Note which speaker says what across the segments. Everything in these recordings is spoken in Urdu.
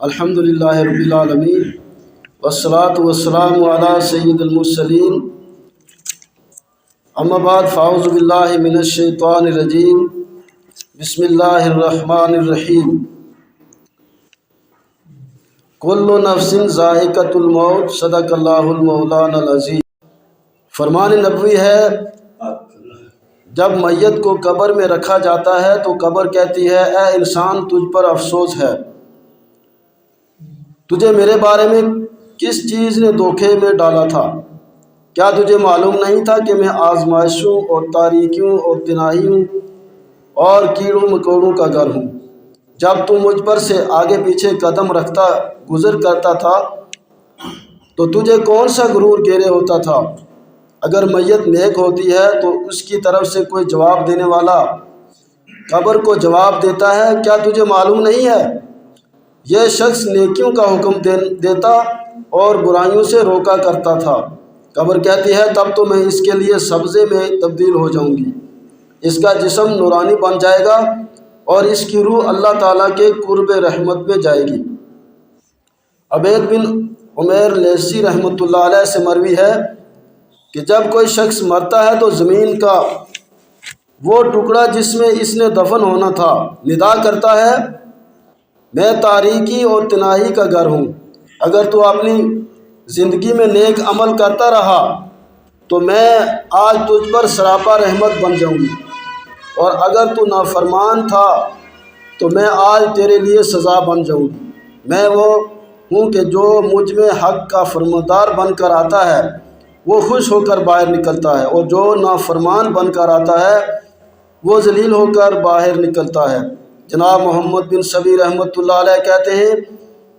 Speaker 1: الحمدللہ رب العالمین والصلاة والسلام علی سید المرسلین اما بعد فاعوذ باللہ من الشیطان الرجیم بسم اللہ الرحمن الرحیم کل نفس ذائقۃ الموت صدق اللہ المولانا العظیم۔ فرمان نبوی ہے جب میت کو قبر میں رکھا جاتا ہے تو قبر کہتی ہے اے انسان تجھ پر افسوس ہے، تجھے میرے بارے میں کس چیز نے دھوکے میں ڈالا تھا؟ کیا تجھے معلوم نہیں تھا کہ میں آزمائشوں اور تاریکیوں اور تنہائیوں اور کیڑوں مکوڑوں کا گھر ہوں؟ جب تو مجھ پر سے آگے پیچھے قدم رکھتا گزر کرتا تھا تو تجھے کون سا غرور گھیرے ہوتا تھا؟ اگر میت نیک ہوتی ہے تو اس کی طرف سے کوئی جواب دینے والا قبر کو جواب دیتا ہے، کیا تجھے معلوم نہیں ہے؟ یہ شخص نیکیوں کا حکم دیتا اور برائیوں سے روکا کرتا تھا۔ قبر کہتی ہے تب تو میں اس کے لیے سبزے میں تبدیل ہو جاؤں گی، اس کا جسم نورانی بن جائے گا اور اس کی روح اللہ تعالیٰ کے قرب رحمت میں جائے گی۔ عبید بن عمیر لیثی رحمۃ اللہ علیہ سے مروی ہے کہ جب کوئی شخص مرتا ہے تو زمین کا وہ ٹکڑا جس میں اس نے دفن ہونا تھا ندا کرتا ہے میں تاریکی اور تنہائی کا گھر ہوں، اگر تو اپنی زندگی میں نیک عمل کرتا رہا تو میں آج تجھ پر سراپا رحمت بن جاؤں گی، اور اگر تو نافرمان تھا تو میں آج تیرے لیے سزا بن جاؤں گی۔ میں وہ ہوں کہ جو مجھ میں حق کا فرماندار بن کر آتا ہے وہ خوش ہو کر باہر نکلتا ہے، اور جو نافرمان بن کر آتا ہے وہ ذلیل ہو کر باہر نکلتا ہے۔ جناب محمد بن صبی رحمۃ اللہ علیہ کہتے ہیں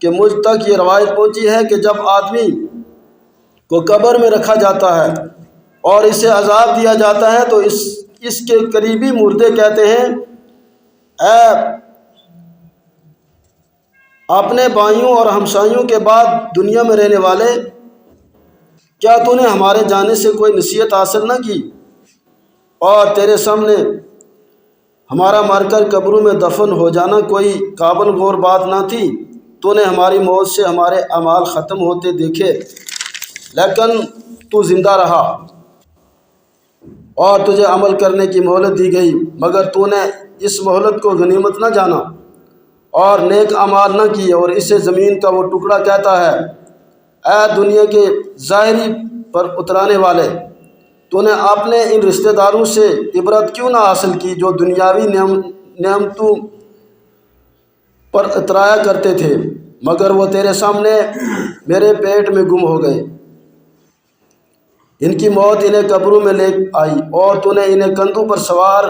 Speaker 1: کہ مجھ تک یہ روایت پہنچی ہے کہ جب آدمی کو قبر میں رکھا جاتا ہے اور اسے عذاب دیا جاتا ہے تو اس کے قریبی مردے کہتے ہیں اے اپنے بھائیوں اور ہمسایوں کے بعد دنیا میں رہنے والے، کیا تو نے ہمارے جانے سے کوئی نصیحت حاصل نہ کی؟ اور تیرے سامنے ہمارا مر کر قبروں میں دفن ہو جانا کوئی قابل غور بات نہ تھی؟ تو نے ہماری موت سے ہمارے اعمال ختم ہوتے دیکھے لیکن تو زندہ رہا اور تجھے عمل کرنے کی مہلت دی گئی، مگر تو نے اس مہلت کو غنیمت نہ جانا اور نیک اعمال نہ کیے۔ اور اسے زمین کا وہ ٹکڑا کہتا ہے اے دنیا کے ظاہری پر اترانے والے، تو نے اپنے ان رشتہ داروں سے عبرت کیوں نہ حاصل کی جو دنیاوی نعمتوں پر اترایا کرتے تھے، مگر وہ تیرے سامنے میرے پیٹ میں گم ہو گئے۔ ان کی موت انہیں قبروں میں لے آئی اور تو نے انہیں کندھوں پر سوار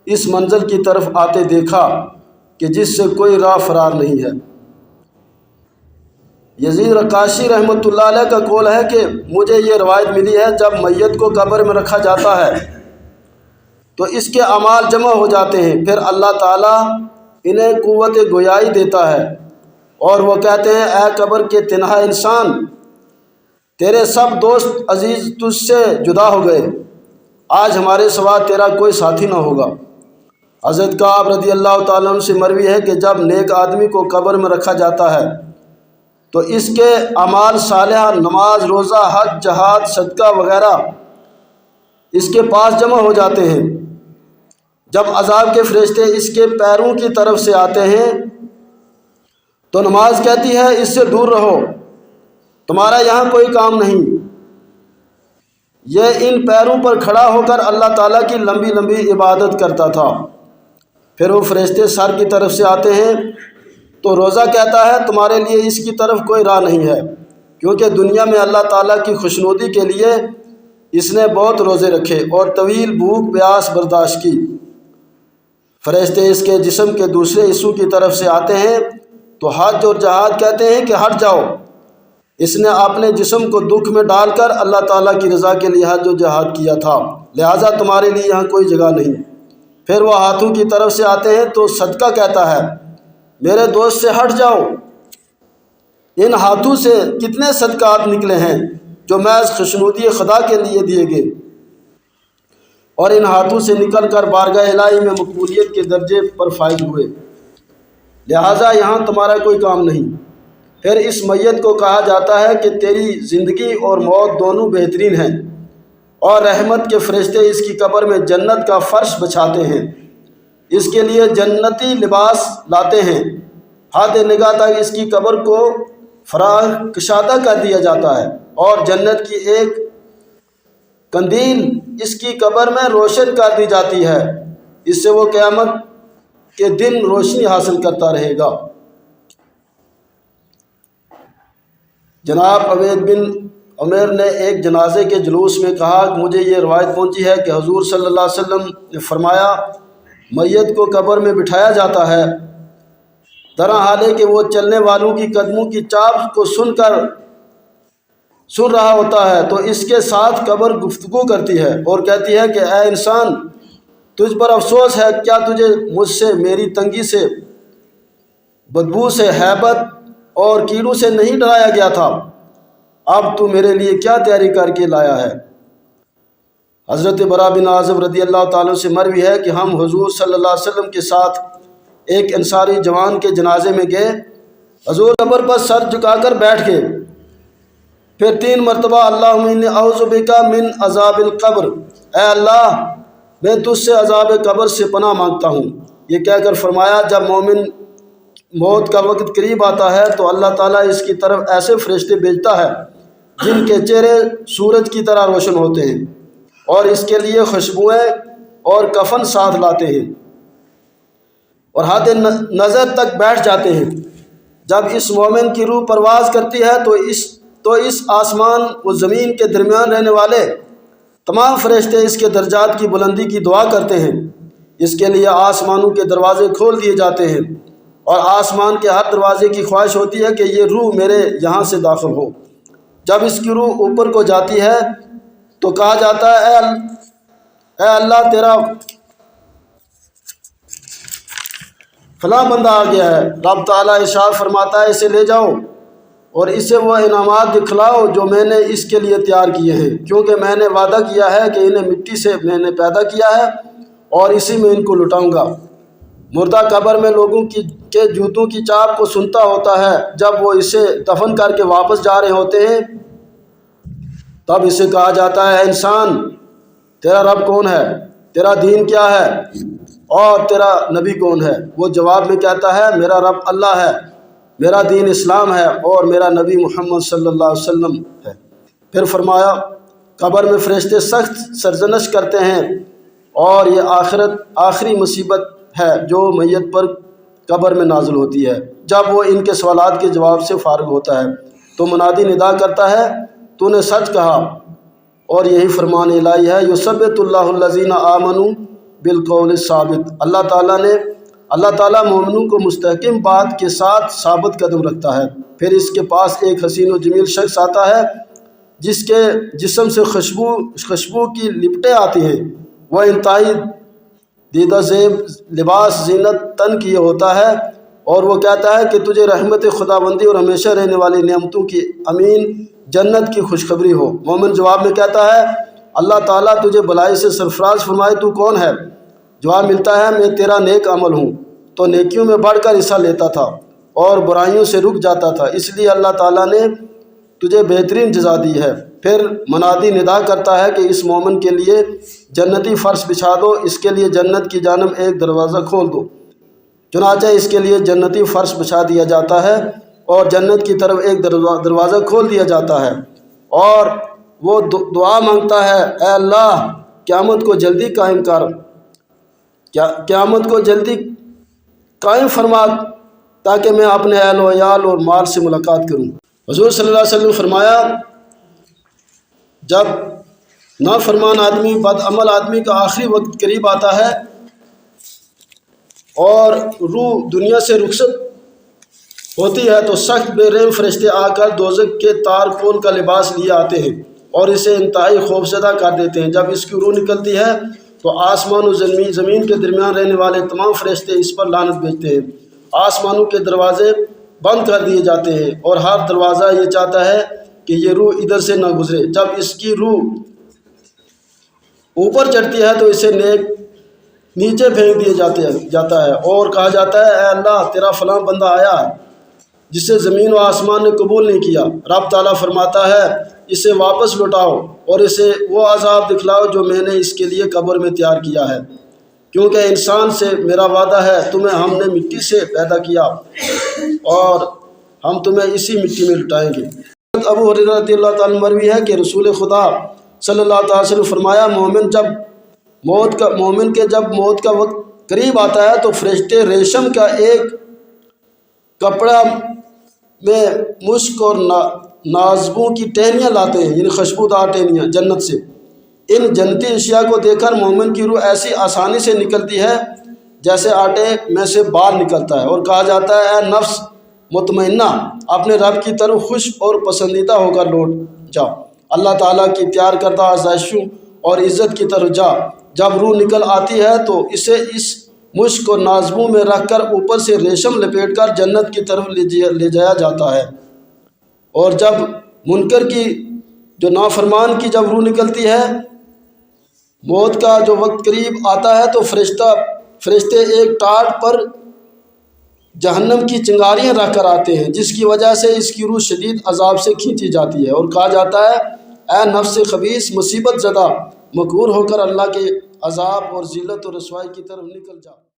Speaker 1: اس منزل کی طرف آتے دیکھا کہ جس سے کوئی راہ فرار نہیں ہے۔ یزید رقاشی رحمۃ اللہ علیہ کا قول ہے کہ مجھے یہ روایت ملی ہے جب میت کو قبر میں رکھا جاتا ہے تو اس کے اعمال جمع ہو جاتے ہیں، پھر اللہ تعالیٰ انہیں قوت گویائی دیتا ہے اور وہ کہتے ہیں اے قبر کے تنہا انسان، تیرے سب دوست عزیز تجھ سے جدا ہو گئے، آج ہمارے سوا تیرا کوئی ساتھی نہ ہوگا۔ حضرت کعب رضی اللہ تعالیٰ عنہ سے مروی ہے کہ جب نیک آدمی کو قبر میں رکھا جاتا ہے تو اس کے اعمال صالحہ، نماز، روزہ، حج، جہاد، صدقہ وغیرہ اس کے پاس جمع ہو جاتے ہیں۔ جب عذاب کے فرشتے اس کے پیروں کی طرف سے آتے ہیں تو نماز کہتی ہے اس سے دور رہو، تمہارا یہاں کوئی کام نہیں۔ یہ ان پیروں پر کھڑا ہو کر اللہ تعالیٰ کی لمبی لمبی عبادت کرتا تھا۔ پھر وہ فرشتے سر کی طرف سے آتے ہیں تو روزہ کہتا ہے تمہارے لیے اس کی طرف کوئی راہ نہیں ہے، کیونکہ دنیا میں اللہ تعالیٰ کی خوشنودی کے لیے اس نے بہت روزے رکھے اور طویل بھوک پیاس برداشت کی۔ فرشتے اس کے جسم کے دوسرے حصوں کی طرف سے آتے ہیں تو حج اور جہاد کہتے ہیں کہ ہٹ جاؤ، اس نے اپنے جسم کو دکھ میں ڈال کر اللہ تعالیٰ کی رضا کے لیے حج و جہاد کیا تھا، لہٰذا تمہارے لیے یہاں کوئی جگہ نہیں۔ پھر وہ ہاتھوں کی طرف سے آتے ہیں تو صدقہ کہتا ہے میرے دوست سے ہٹ جاؤ، ان ہاتھوں سے کتنے صدقات نکلے ہیں جو محض خوشنودی خدا کے لیے دیے گئے اور ان ہاتھوں سے نکل کر بارگاہ الہی میں مقبولیت کے درجے پر فائز ہوئے۔ لہٰذا یہاں تمہارا کوئی کام نہیں۔ پھر اس میت کو کہا جاتا ہے کہ تیری زندگی اور موت دونوں بہترین ہیں، اور رحمت کے فرشتے اس کی قبر میں جنت کا فرش بچھاتے ہیں، اس کے لیے جنتی لباس لاتے ہیں، حد نگاہ تک اس کی قبر کو فراخ کشادہ کر دیا جاتا ہے، اور جنت کی ایک قندیل اس کی قبر میں روشن کر دی جاتی ہے، اس سے وہ قیامت کے دن روشنی حاصل کرتا رہے گا۔ جناب عبید بن عمیر نے ایک جنازے کے جلوس میں کہا کہ مجھے یہ روایت پہنچی ہے کہ حضور صلی اللہ علیہ وسلم نے فرمایا، میت کو قبر میں بٹھایا جاتا ہے، طرح حال ہے کہ وہ چلنے والوں کی قدموں کی چاپ کو سن رہا ہوتا ہے، تو اس کے ساتھ قبر گفتگو کرتی ہے اور کہتی ہے کہ اے انسان، تجھ پر افسوس ہے، کیا تجھے مجھ سے، میری تنگی سے، بدبو سے، ہیبت اور کیڑوں سے نہیں ڈرایا گیا تھا؟ اب تو میرے لیے کیا تیاری کر کے لایا ہے؟ حضرت برا بن عازب رضی اللہ تعالیٰ سے مروی ہے کہ ہم حضور صلی اللہ علیہ وسلم کے ساتھ ایک انصاری جوان کے جنازے میں گئے، حضور قبر پر سر جھکا کر بیٹھ گئے، پھر 3 مرتبہ اللہم انی اعوذ بک من عذاب القبر، اے اللہ میں تجھ سے عذاب قبر سے پناہ مانگتا ہوں، یہ کہہ کر فرمایا جب مومن موت کا وقت قریب آتا ہے تو اللہ تعالیٰ اس کی طرف ایسے فرشتے بھیجتا ہے جن کے چہرے سورج کی طرح روشن ہوتے ہیں، اور اس کے لیے خوشبوئیں اور کفن ساتھ لاتے ہیں، اور حد نظر تک بیٹھ جاتے ہیں۔ جب اس مومن کی روح پرواز کرتی ہے تو اس آسمان و زمین کے درمیان رہنے والے تمام فرشتے اس کے درجات کی بلندی کی دعا کرتے ہیں، اس کے لیے آسمانوں کے دروازے کھول دیے جاتے ہیں، اور آسمان کے ہر دروازے کی خواہش ہوتی ہے کہ یہ روح میرے یہاں سے داخل ہو۔ جب اس کی روح اوپر کو جاتی ہے تو کہا جاتا ہے اے اللہ تیرا فلاں بندہ آ گیا ہے، رب تعالیٰ ارشاد فرماتا ہے اسے لے جاؤ اور اسے وہ انعامات دکھلاؤ جو میں نے اس کے لیے تیار کیے ہیں، کیونکہ میں نے وعدہ کیا ہے کہ انہیں مٹی سے میں نے پیدا کیا ہے اور اسی میں ان کو لٹاؤں گا۔ مردہ قبر میں لوگوں کے جوتوں کی چاپ کو سنتا ہوتا ہے، جب وہ اسے دفن کر کے واپس جا رہے ہوتے ہیں تب اسے کہا جاتا ہے اے انسان، تیرا رب کون ہے، تیرا دین کیا ہے اور تیرا نبی کون ہے؟ وہ جواب میں کہتا ہے میرا رب اللہ ہے، میرا دین اسلام ہے اور میرا نبی محمد صلی اللہ علیہ وسلم ہے۔ پھر فرمایا قبر میں فرشتے سخت سرزنش کرتے ہیں، اور یہ آخری مصیبت ہے جو میت پر قبر میں نازل ہوتی ہے۔ جب وہ ان کے سوالات کے جواب سے فارغ ہوتا ہے تو منادی ندا کرتا ہے تو نے سچ کہا، اور یہی فرمان الہی ہے یثبت اللہ الذین آمنوا بالقول الثابت، اللہ تعالیٰ مومنوں کو مستحکم بات کے ساتھ ثابت قدم رکھتا ہے۔ پھر اس کے پاس ایک حسین و جمیل شخص آتا ہے جس کے جسم سے خوشبو کی لپٹیں آتی ہیں، وہ انتہائی دیدہ زیب لباس زینت تن کیے ہوتا ہے، اور وہ کہتا ہے کہ تجھے رحمت خداوندی اور ہمیشہ رہنے والی نعمتوں کی امین جنت کی خوشخبری ہو۔ مومن جواب میں کہتا ہے اللہ تعالیٰ تجھے بلائی سے سرفراز فرمائے، تو کون ہے؟ جواب ملتا ہے میں تیرا نیک عمل ہوں، تو نیکیوں میں بڑھ کر حصہ لیتا تھا اور برائیوں سے رک جاتا تھا، اس لیے اللہ تعالیٰ نے تجھے بہترین جزا دی ہے۔ پھر منادی ندا کرتا ہے کہ اس مومن کے لیے جنتی فرش بچھا دو، اس کے لیے جنت کی جانب ایک دروازہ کھول دو۔ چنانچہ اس کے لیے جنتی فرش بچھا دیا جاتا ہے اور جنت کی طرف ایک دروازہ کھول دیا جاتا ہے، اور وہ دعا مانگتا ہے اے اللہ قیامت کو جلدی قائم فرما تاکہ میں اپنے اہل و عیال اور مال سے ملاقات کروں۔ حضور صلی اللہ علیہ وسلم نے فرمایا جب نافرمان آدمی، بد عمل آدمی کا آخری وقت قریب آتا ہے اور روح دنیا سے رخصت ہوتی ہے تو سخت بے رحم فرشتے آ کر دوزخ کے تار کول کا لباس لیے آتے ہیں اور اسے انتہائی خوفزدہ کر دیتے ہیں۔ جب اس کی روح نکلتی ہے تو آسمان و زمین کے درمیان رہنے والے تمام فرشتے اس پر لعنت بھیجتے ہیں، آسمانوں کے دروازے بند کر دیے جاتے ہیں اور ہر دروازہ یہ چاہتا ہے کہ یہ روح ادھر سے نہ گزرے۔ جب اس کی روح اوپر چڑھتی ہے تو اسے نیک نیچے پھینک دیے جاتا ہے اور کہا جاتا ہے اے اللہ تیرا فلاں بندہ آیا ہے جسے زمین و آسمان نے قبول نہیں کیا۔ رب تعالیٰ فرماتا ہے اسے واپس لوٹاؤ اور اسے وہ عذاب دکھلاؤ جو میں نے اس کے لیے قبر میں تیار کیا ہے، کیونکہ انسان سے میرا وعدہ ہے تمہیں ہم نے مٹی سے پیدا کیا اور ہم تمہیں اسی مٹی میں لٹائیں گے۔ ابو ہریرہ رضی اللہ تعالیٰ عنہ مروی ہے کہ رسول خدا صلی اللہ تعالیٰ علیہ وسلم فرمایا مومن کے جب موت کا وقت قریب آتا ہے تو فرشتے ریشم کا ایک کپڑا میں مشک اور نازبوں کی ٹہنیاں لاتے ہیں، یعنی خوشبودار ٹہنیاں جنت سے۔ ان جنتی اشیاء کو دیکھ کر مومن کی روح ایسی آسانی سے نکلتی ہے جیسے آٹے میں سے بال نکلتا ہے، اور کہا جاتا ہے اے نفس مطمئنہ اپنے رب کی طرف خوش اور پسندیدہ ہو کر لوٹ جا، اللہ تعالیٰ کی تیار کردہ آزمائشوں اور عزت کی طرف جا۔ جب روح نکل آتی ہے تو اسے اس مشک اور نازبوں میں رکھ کر اوپر سے ریشم لپیٹ کر جنت کی طرف لے جایا جاتا ہے، اور جب منکر کی جو نافرمان کی جب روح نکلتی ہے، موت کا جو وقت قریب آتا ہے تو فرشتے ایک ٹاٹ پر جہنم کی چنگاریاں رکھ کر آتے ہیں، جس کی وجہ سے اس کی روح شدید عذاب سے کھینچی جاتی ہے، اور کہا جاتا ہے اے نفس خبیث مصیبت زدہ مقہور ہو کر اللہ کے عذاب اور ذلت و رسوائی کی طرف نکل جا۔